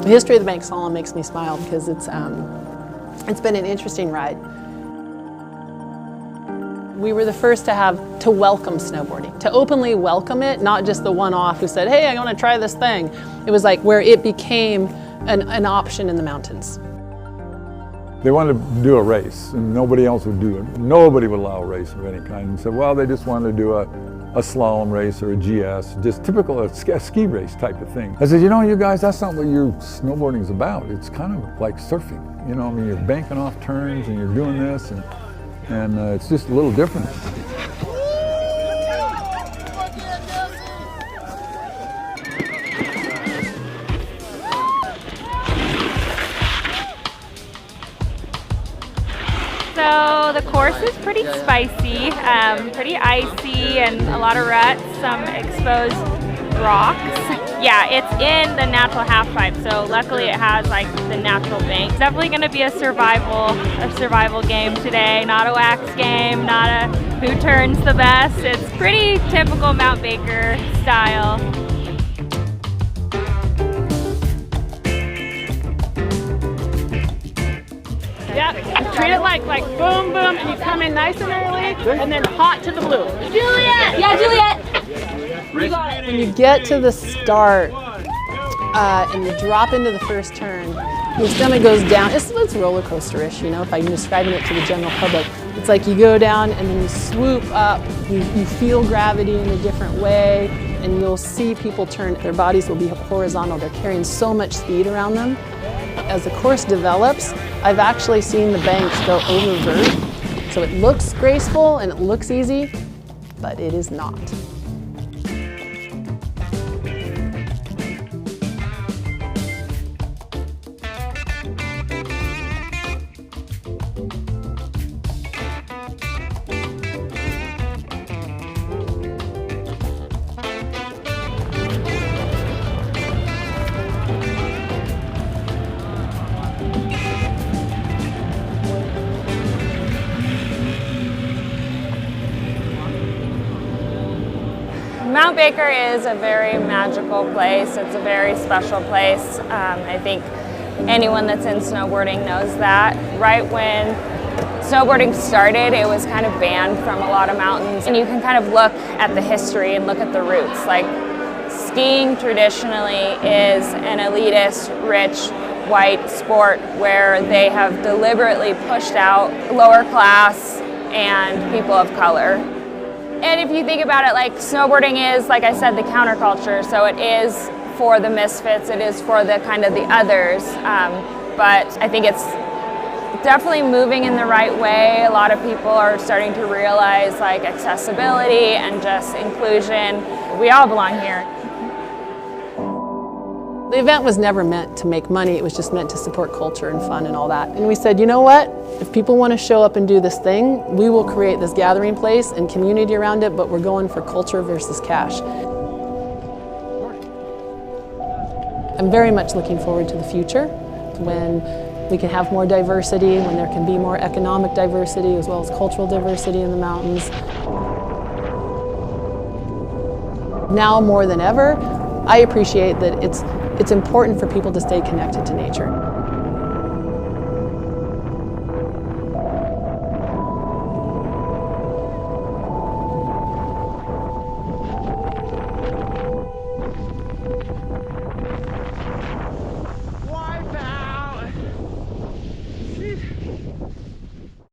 The history of the banked slalom makes me smile because it's been an interesting ride. We were the first to welcome snowboarding, to openly welcome it, not just the one-off who said, hey, I want to try this thing. It was like where it became an option in the mountains. They wanted to do a race, and nobody else would do it. Nobody would allow a race of any kind. And said, well, they just wanted to do a slalom race or a GS, just typical a ski race type of thing. I said, you know, you guys, that's not what your snowboarding is about. It's kind of like surfing. You know, I mean, you're banking off turns and you're doing this, and it's just a little different. So the course is pretty spicy, pretty icy, and a lot of ruts, some exposed rocks. Yeah, it's in the natural half pipe, so luckily it has like the natural bank. It's definitely going to be a survival game today, not a wax game, not a who turns the best. It's pretty typical Mount Baker style. Yeah, treat it like boom, boom, and you come in nice and early, and then hot to the blue. Juliet! Yeah, Juliet! When you get to the start and you drop into the first turn, your stomach goes down. It's roller coaster-ish, you know, if I'm describing it to the general public. It's like you go down and then you swoop up, you feel gravity in a different way, and you'll see people turn. Their bodies will be horizontal. They're carrying so much speed around them. As the course develops, I've actually seen the banks go over vert. So it looks graceful and it looks easy, but it is not. Mount Baker is a very magical place. It's a very special place. I think anyone that's in snowboarding knows that. Right when snowboarding started, it was kind of banned from a lot of mountains. And you can kind of look at the history and look at the roots. Like, skiing traditionally is an elitist, rich, white sport where they have deliberately pushed out lower class and people of color. And if you think about it, like, snowboarding is, like I said, the counterculture, so it is for the misfits, it is for the kind of the others, but I think it's definitely moving in the right way. A lot of people are starting to realize, like, accessibility and just inclusion. We all belong here. The event was never meant to make money, it was just meant to support culture and fun and all that. And we said, you know what? If people want to show up and do this thing, we will create this gathering place and community around it, but we're going for culture versus cash. I'm very much looking forward to the future, when we can have more diversity, when there can be more economic diversity as well as cultural diversity in the mountains. Now more than ever, I appreciate that it's important for people to stay connected to nature.